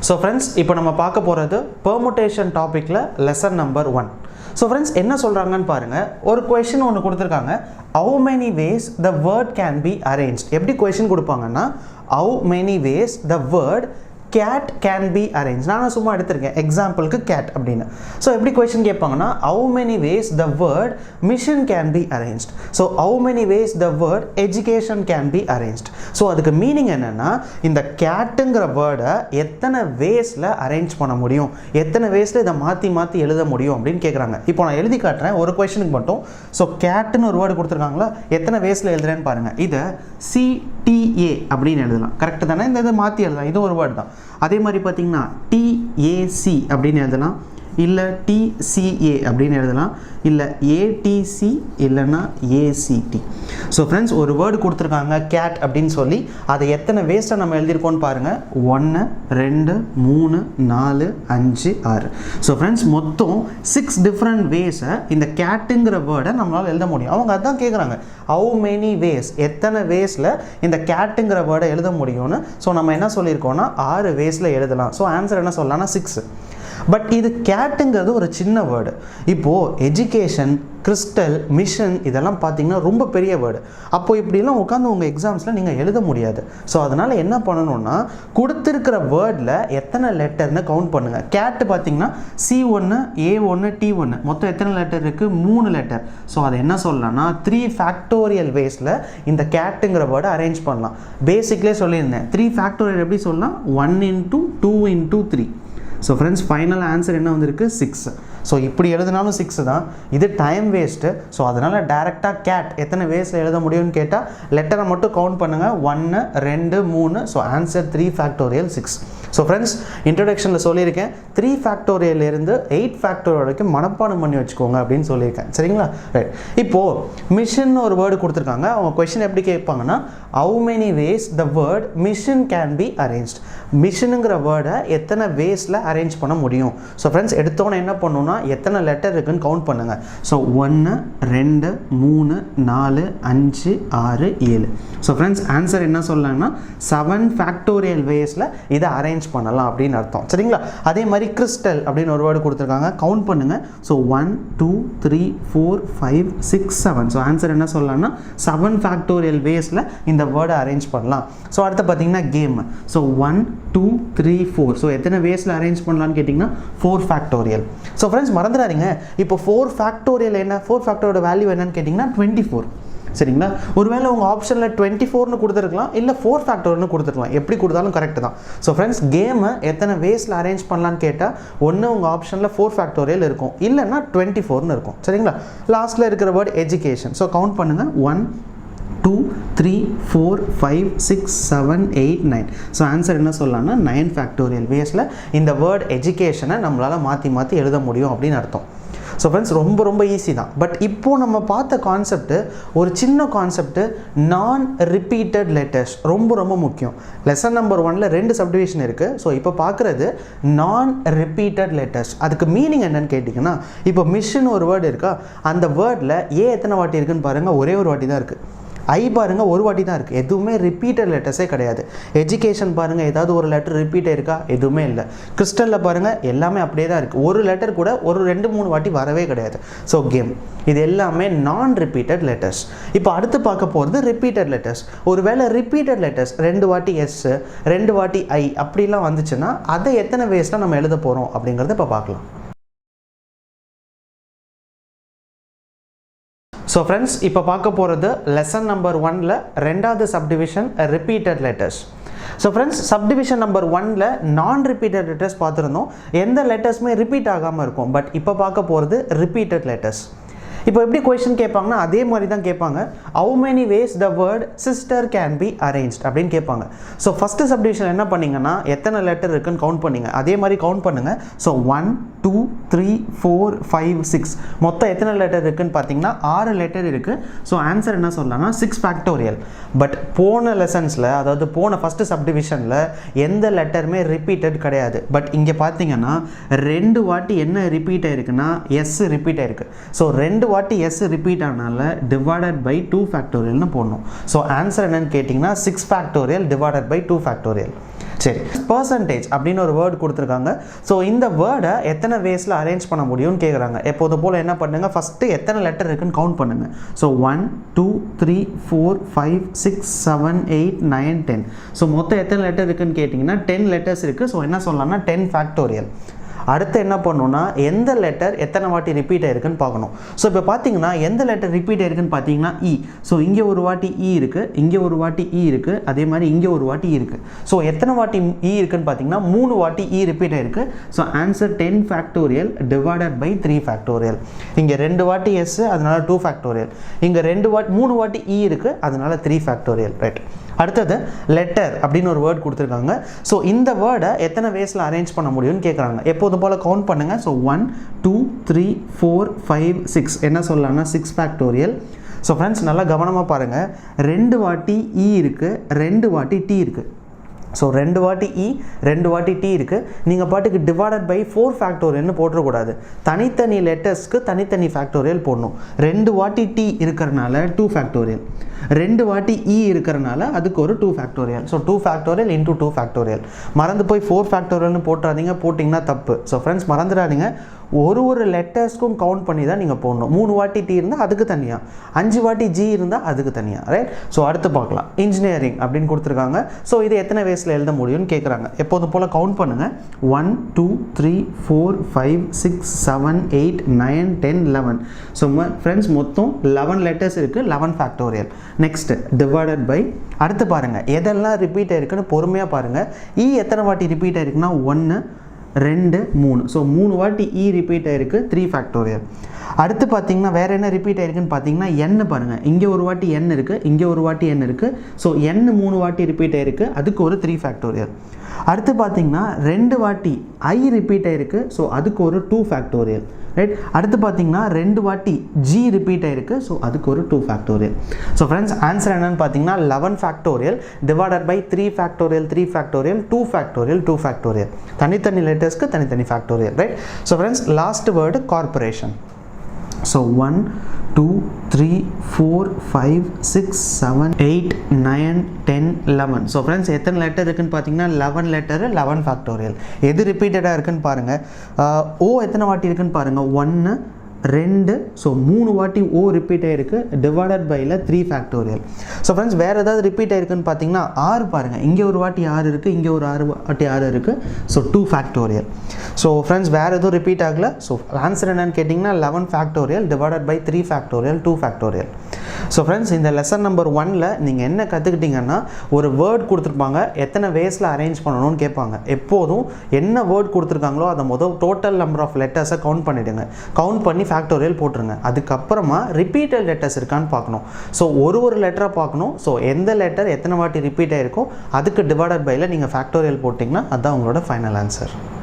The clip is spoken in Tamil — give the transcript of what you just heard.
ஸோ ஃப்ரெண்ட்ஸ், இப்போ நம்ம பார்க்க போகிறது பெர்முட்டேஷன் டாப்பிக்கில் லெசன் நம்பர் 1. ஸோ ஃப்ரெண்ட்ஸ், என்ன சொல்கிறாங்கன்னு பாருங்கள். ஒரு கொஷின் ஒன்று கொடுத்துருக்காங்க. how many ways the word can be arranged. எப்படி question கொடுப்பாங்கன்னா, how many ways the word cat can be arranged. நான் சும்மா எடுத்திருக்கேன் எக்ஸாம்பிளுக்கு cat அப்படின்னு. ஸோ எப்படி கொஷின் கேட்பாங்கன்னா, how many ways the word mission can be arranged. So how many ways the word education can be arranged. So அதுக்கு மீனிங் என்னென்னா, இந்த கேட்டுங்கிற வேர்டை எத்தனை வேஸில் அரேஞ்ச் பண்ண முடியும், எத்தனை வேஸில் இதை மாற்றி மாற்றி எழுத முடியும் அப்படின்னு கேட்குறாங்க. இப்போ நான் எழுதி காட்டுறேன் ஒரு கொஷனுக்கு மட்டும். ஸோ கேட்டுன்னு ஒரு வேர்டு கொடுத்துருக்காங்களா, எத்தனை வேஸில் எழுதுறேன்னு பாருங்கள். இதை CTA அப்படின்னு எழுதலாம். கரெக்டு தானே? இந்த இதை மாற்றி எழுதலாம். இது ஒரு வேர்டு தான். அதே மாதிரி பார்த்தீங்கன்னா TAC அப்படின்னு எழுதலாம், இல்லை TCA அப்படின்னு எழுதலாம், இல்லை ATC இல்லைன்னா ACT. ஸோ ஃப்ரெண்ட்ஸ், ஒரு வேர்டு கொடுத்துருக்காங்க கேட் அப்படின்னு சொல்லி, அதை எத்தனை வேஸ்ட்டாக நம்ம எழுதியிருக்கோன்னு பாருங்கள். 1 2 3 4 5 6. ஸோ ஃப்ரெண்ட்ஸ், மொத்தம் 6 டிஃப்ரெண்ட் வேஸை இந்த கேட்டுங்கிற வேர்டை நம்மளால் எழுத முடியும். அவங்க அதான் கேட்குறாங்க, ஹவு மெனி வேஸ், எத்தனை வேஸில் இந்த கேட்டுங்கிற வேர்டை எழுத முடியும்னு. ஸோ நம்ம என்ன சொல்லியிருக்கோம்னா 6 வேஸில் எழுதலாம். ஸோ ஆன்சர் என்ன சொல்லலாம்னா 6. பட் இது கேட்டுங்கிறது ஒரு சின்ன வேர்டு. இப்போது எஜுகேஷன், கிறிஸ்டல், மிஷன் இதெல்லாம் பார்த்தீங்கன்னா ரொம்ப பெரிய வேர்டு. அப்போது இப்படிலாம் உட்காந்து உங்கள் எக்ஸாம்ஸில் நீங்கள் எழுத முடியாது. ஸோ அதனால் என்ன பண்ணணும்னா, கொடுத்துருக்கிற வேர்டில் எத்தனை லெட்டர்னு கவுண்ட் பண்ணுங்கள். கேட்டு பார்த்தீங்கன்னா C1 A1 T1 மொத்தம் எத்தனை லெட்டர் இருக்குது? 3 லெட்டர். ஸோ அதை என்ன சொல்லலாம்னா 3 ஃபேக்டோரியல் வேஸில் இந்த கேட்டுங்கிற வேர்டை அரேஞ்ச் பண்ணலாம். பேசிக்லேயே சொல்லியிருந்தேன், 3 ஃபேக்டோரியல் எப்படி சொல்லலாம்? 1 into 2 into 3. So friends, final answer என்ன வந்திருக்கு? 6. ஸோ இப்படி எழுதினாலும் 6 தான். இது டைம் வேஸ்ட்டு. ஸோ அதனால் டேரெக்டாக கேட் எத்தனை வேஸில் எழுத முடியும்னு கேட்டால் லெட்டரை மட்டும் கவுண்ட் பண்ணுங்கள். 1 2 3. So answer 3 factorial 6. So friends, இன்ட்ரடக்ஷனில் சொல்லியிருக்கேன் 3 ஃபேக்டோரியல்லேருந்து 8 ஃபேக்டோரியல் வரைக்கும் மனப்பாடம் பண்ணி வச்சுக்கோங்க அப்படின்னு சொல்லியிருக்கேன். சரிங்களா? ரைட். இப்போது மிஷன் ஒரு வேர்டு கொடுத்துருக்காங்க. அவங்க கொஷின் எப்படி கேட்பாங்கன்னா, how many ways the word mission can be arranged. மிஷனுங்கிற வேர்டை எத்தனை வேஸில் அரேஞ்ச் பண்ண முடியும். ஸோ ஃப்ரெண்ட்ஸ், எடுத்தோன்னே என்ன பண்ணணும்னா எத்தனை லெட்டர் இருக்குன்னு கவுண்ட் பண்ணுங்கள். ஸோ 1 2 3 4 5 6 7. ஸோ ஃப்ரெண்ட்ஸ், ஆன்சர் என்ன சொல்லலாம்னா 7 ஃபேக்டோரியல் வேஸில் இதை அரேஞ்ச் பண்ணலாம் அப்படின்னு அர்த்தம். சரிங்களா? அதே மாதிரி கிறிஸ்டல் அப்படின்னு ஒரு வேர்டு கொடுத்துருக்காங்க. கவுண்ட் பண்ணுங்கள். ஸோ 1 2 3 4 5 6 7. ஸோ ஆன்சர் என்ன சொல்லலாம்னா 7 ஃபேக்டோரியல் வேஸில் இந்த வேர்டை அரேஞ்ச் பண்ணலாம். ஸோ அடுத்து பார்த்தீங்கன்னா கேம். ஸோ 1 2 3 4. ஸோ எத்தனை வேஸில் அரேஞ்ச் பண்ணலான்னு கேட்டிங்கன்னா 4 ஃபேக்டோரியல். ஸோ ஃப்ரெண்ட்ஸ், மறந்துடாதீங்க, இப்போ 4 ஃபேக்டோரியல் என்ன, 4 ஃபேக்டோரியோட வேல்யூ என்னன்னு கேட்டிங்கன்னா 24. சரிங்களா? ஒருவேளை உங்கள் ஆப்ஷனில் 24னு கொடுத்துருக்கலாம், இல்லை 4 ஃபேக்டோரியல்னு கொடுத்துருக்கலாம். எப்படி கொடுத்தாலும் கரெக்ட் தான். ஸோ ஃப்ரெண்ட்ஸ், கேமை எத்தனை வேஸில் அரேஞ்ச் பண்ணலான்னு கேட்டால் ஒன்று உங்கள் ஆப்ஷனில் 4 ஃபேக்டோரியல் இருக்கும், இல்லைன்னா 24னு இருக்கும். சரிங்களா? லாஸ்ட்டில் இருக்கிற வேர்டு எஜுகேஷன். ஸோ கவுண்ட் பண்ணுங்கள். 1 2 3 4 5 6 7 8 9. ஸோ ஆன்சர் என்ன சொல்லலாம்னா 9 ஃபேக்டோரியல் வேஸில் இந்த வேர்ட் எஜுகேஷனை நம்மளால் மாற்றி மாற்றி எழுத முடியும் அப்படின்னு அர்த்தம். ஸோ ஃப்ரெண்ட்ஸ், ரொம்ப ரொம்ப ஈஸி தான். பட் இப்போது நம்ம பார்த்த கான்செப்ட்டு ஒரு சின்ன கான்செப்ட்டு, நான் ரிப்பீட்டட் லெட்டர்ஸ் ரொம்ப ரொம்ப முக்கியம். லெசன் நம்பர் 1ல் 2 சப்டிவிஷன் இருக்குது. ஸோ இப்போ பார்க்குறது நான் ரிப்பீட்டட் லெட்டர்ஸ். அதுக்கு மீனிங் என்னன்னு கேட்டிங்கன்னா, இப்போ மிஷன் ஒரு வேர்டு இருக்கா, அந்த வேர்டில் எத்தனை வாட்டி இருக்குன்னு பாருங்கள். ஒரே ஒரு வாட்டி தான் இருக்குது. ஐ பாருங்கள், ஒரு வாட்டி தான் இருக்குது. எதுவுமே ரிப்பீட்டட் லெட்டர்ஸே கிடையாது. எஜுகேஷன் பாருங்கள், ஏதாவது ஒரு லெட்டர் ரிப்பீட் ஆயிருக்கா? எதுவுமே இல்லை. கிறிஸ்டலில் பாருங்கள், எல்லாமே அப்படியே தான் இருக்குது. ஒரு லெட்டர் கூட ஒரு 2-3 வாட்டி வரவே கிடையாது. ஸோ கேம், இது எல்லாமே நான் ரிப்பீட்டட் லெட்டர்ஸ். இப்போ அடுத்து பார்க்க போகிறது ரிப்பீட்டட் லெட்டர்ஸ். ஒருவேளை ரிப்பீட்டட் லெட்டர்ஸ் 2 வாட்டி S 2 வாட்டி I அப்படிலாம் வந்துச்சுன்னா அதை எத்தனை வேஸில் நம்ம எழுத போகிறோம் அப்படிங்கிறத இப்போ பார்க்கலாம். ஸோ ஃப்ரெண்ட்ஸ், இப்போ பார்க்க போகிறது லெசன் நம்பர் 1ல் 2வது subdivision repeated letters. So friends, subdivision number 1ல் நான் ரிப்பீட்டட் லெட்டர்ஸ் பார்த்துருந்தோம். எந்த லெட்டர்ஸுமே ரிப்பீட் ஆகாமல் இருக்கும். பட் இப்போ பார்க்க போகிறது ரிப்பீட்டட் லெட்டர்ஸ். இப்போ எப்படி கொஸ்டின் கேட்பாங்கன்னா அதே மாதிரி தான் கேட்பாங்க. how many ways the word sister can be arranged அப்படின்னு கேட்பாங்க. ஸோ ஃபஸ்ட்டு சப்டிவிஷன் என்ன பண்ணிங்கன்னா எத்தனை லெட்டர் இருக்குன்னு கவுண்ட் பண்ணிங்க. அதே மாதிரி கவுண்ட் பண்ணுங்கள். ஸோ 1 2 3 4 5 6 மொத்தம் எத்தனை லெட்டர் இருக்குன்னு பார்த்தீங்கன்னா 6 லெட்டர் இருக்குது. ஸோ ஆன்சர் என்ன சொல்லலாம்னா 6 ஃபேக்டோரியல். பட் போன லெசன்ஸில், அதாவது போன ஃபஸ்ட்டு சப்டிவிஷனில் எந்த லெட்டருமே ரிப்பீட்டட் கிடையாது. பட் இங்கே பார்த்தீங்கன்னா 2 வாட்டி என்ன ரிப்பீட் ஆயிருக்குன்னா எஸ் ரிப்பீட் ஆயிருக்கு. ஸோ 2 வாட்டி எஸ் ரிப்பீட் ஆனால டிவைடட் பை 2 ஃபேக்டோரியல்னு போடணும். ஸோ ஆன்சர் என்னன்னு கேட்டிங்கன்னா 6 ஃபேக்டோரியல் டிவைடட் பை 2 ஃபேக்டோரியல். சரி, பர்சன்டேஜ் அப்படின்னு ஒரு வேர்டு கொடுத்துருக்காங்க. ஸோ இந்த வேர்டை எத்தனை வேஸில் அரேஞ்ச் பண்ண முடியும்னு கேட்குறாங்க. எப்போது போல் என்ன பண்ணுங்கள், ஃபஸ்ட்டு எத்தனை லெட்டர் இருக்குன்னு கவுண்ட் பண்ணுங்கள். ஸோ 1 2 3 4 5 6 7 8 9 10. ஸோ மொத்தம் எத்தனை லெட்டர் இருக்குன்னு கேட்டிங்கன்னா 10 லெட்டர்ஸ் இருக்குது. ஸோ என்ன சொல்லலாம்னா 10 ஃபேக்டோரியல். அடுத்து என்ன பண்ணணும்னா எந்த லெட்டர் எத்தனை வாட்டி ரிப்பீட் ஆயிருக்குன்னு பார்க்கணும். ஸோ இப்போ பார்த்தீங்கன்னா எந்த லெட்டர் ரிப்பீட் ஆயிருக்குன்னு பார்த்தீங்கன்னா இ. ஸோ இங்கே ஒரு வாட்டி இ இருக்குது, இங்கே ஒரு வாட்டி இ இருக்குது, அதே மாதிரி இங்கே ஒரு வாட்டி இருக்குது. ஸோ எத்தனை வாட்டி இ இருக்குன்னு பார்த்தீங்கன்னா 3 வாட்டி இ ரிப்பீட் ஆயிருக்கு. So answer 10 factorial divided by 3 factorial. இங்கே 2 வாட்டி எஸ், அதனால 2 ஃபேக்டோரியல். இங்கே 3 வாட்டி இ இருக்குது, அதனால 3 ஃபேக்டோரியல். ரைட். அடுத்தது லெட்டர் அப்படின்னு ஒரு வேர்ட் கொடுத்துருக்காங்க. ஸோ இந்த வேர்டை எத்தனை வேஸில் அரேஞ்ச் பண்ண முடியும்னு கேட்குறாங்க. எப்போதும் போல் கவுண்ட் பண்ணுங்கள். ஸோ 1 2 3 4 5 6 என்ன சொல்லலாம்னா 6 ஃபேக்டோரியல். ஸோ ஃப்ரெண்ட்ஸ் நல்லா கவனமாக பாருங்கள், 2 வாட்டி இ இருக்குது, 2 வாட்டி டி இருக்குது. ஸோ 2 வாட்டி இ 2 வாட்டி டி இருக்குது. நீங்கள் பாட்டுக்கு டிவைடட் பை 4 ஃபேக்டோரியல்னு போட்டுறக்கூடாது. தனித்தனி லெட்டர்ஸ்க்கு தனித்தனி ஃபேக்டோரியல் போடணும். 2 வாட்டி டி இருக்கிறனால 2 ஃபேக்டோரியல், 2 வாட்டி இ இருக்கிறனால அதுக்கு ஒரு 2 factorial. So 2 factorial into 2 factorial. மறந்து போய் 4 ஃபேக்டோரியல்னு போட்டுறாதீங்க, போட்டிங்கன்னா தப்பு. ஸோ ஃப்ரெண்ட்ஸ் மறந்துடாதீங்க, ஒரு லெட்டர்ஸ்க்கும் கவுண்ட் பண்ணி தான் நீங்கள் போடணும். 3 வாட்டி டி இருந்தால் அதுக்கு தனியாக, 5 வாட்டி ஜி இருந்தால் அதுக்கு தனியாக. ரைட். ஸோ அடுத்து பார்க்கலாம். இன்ஜினியரிங் அப்படின்னு கொடுத்துருக்காங்க. ஸோ இது எத்தனை வேஸில் எழுத முடியும்னு கேட்குறாங்க. எப்போதும் போல் கவுண்ட் பண்ணுங்கள். 1 2 3 4 5 6 7 8 9 10 11. ஸோ ஃப்ரெண்ட்ஸ் மொத்தம் 11 லெட்டர்ஸ் இருக்குது, 11 ஃபேக்டோரியல். Next divided by. அடுத்து பாருங்கள் எதெல்லாம் ரிப்பீட் ஆயிருக்குன்னு பொறுமையாக பாருங்கள். இ எத்தனை வாட்டி ரிப்பீட் ஆயிருக்குன்னா 1 2 3. ஸோ 3 வாட்டி இ ரிப்பீட் ஆயிருக்கு, 3 ஃபேக்டோரியல். அடுத்து பார்த்தீங்கன்னா வேறு என்ன ரிப்பீட் ஆயிருக்குன்னு பார்த்தீங்கன்னா என் பாருங்கள். இங்கே ஒரு வாட்டி என் இருக்குது, இங்கே ஒரு வாட்டி என் இருக்குது. ஸோ என் 3 வாட்டி ரிப்பீட் ஆயிருக்கு, அதுக்கு ஒரு 3 ஃபேக்டோரியல். அடுத்து பார்த்தீங்கன்னா 2 வாட்டி ஐ ரிப்பீட் ஆயிருக்கு. ஸோ அதுக்கு ஒரு 2 ஃபேக்டோரியல். ரைட். அடுத்து பார்த்தீங்கன்னா 2 வாட்டி ஜி ரிப்பீட் ஆயிருக்கு. ஸோ அதுக்கு ஒரு 2 ஃபேக்டோரியல். ஸோ ஃப்ரெண்ட்ஸ் ஆன்சர் என்னன்னு பார்த்தீங்கன்னா 11 factorial divided by 3 factorial 3 factorial 2 factorial 2 factorial. தனித்தனி லெட்டர்ஸ்க்கு தனித்தனி factorial. Right. So friends last word corporation. So 1 2 3 4 5 6 7 8 9 10 11. So friends எத்தனை லெட்டர் இருக்குன்னு பார்த்தீங்கன்னா 11 லெட்டர் 11 ஃபேக்டோரியல். எது ரிப்பீட்டடாக இருக்குன்னு பாருங்கள். ஓ எத்தனை வாட்டி இருக்குன்னு பாருங்கள். 1 2. ஸோ 3 வாட்டி ஓ ரிப்பீட் ஆகிருக்கு, டிவைடட் பையில் 3 ஃபேக்டோரியல். ஸோ ஃப்ரெண்ட்ஸ் வேறு ஏதாவது ரிப்பீட் ஆயிருக்குன்னு பார்த்தீங்கன்னா 6 பாருங்கள். இங்கே ஒரு வாட்டி 6 இருக்குது, இங்கே ஒரு 6 வாட்டி 6 இருக்குது. So 2 factorial. ஸோ ஃப்ரெண்ட்ஸ் வேறு எதுவும் ரிப்பீட் ஆகலை. ஸோ ஆன்சர் என்னன்னு கேட்டிங்கன்னா 11 factorial divided by 3 factorial 2 factorial. So friends இந்த லெசன் நம்பர் 1ல் நீங்கள் என்ன கற்றுக்கிட்டீங்கன்னா, ஒரு வேர்ட் கொடுத்துருப்பாங்க, எத்தனை வேஸில் அரேஞ்ச் பண்ணணும்னு கேட்பாங்க. எப்போதும் என்ன வேர்ட் கொடுத்துருக்காங்களோ அதை டோட்டல் நம்பர் ஆஃப் லெட்டர்ஸை கவுண்ட் பண்ணிவிடுங்க. கவுண்ட் பண்ணி ஃபேக்டோரியல் போட்டுருங்க. அதுக்கப்புறமா ரிப்பீட்டட் லெட்டர்ஸ் இருக்கான்னு பார்க்கணும். ஸோ ஒரு லெட்டரை பார்க்கணும். ஸோ எந்த லெட்டர் எத்தனை வாட்டி ரிப்பீட் ஆகிருக்கோ அதுக்கு டிவைடட் பையில் நீங்கள் ஃபேக்டோரியல் போட்டிங்கன்னா அதுதான் உங்களோட ஃபைனல் ஆன்சர்.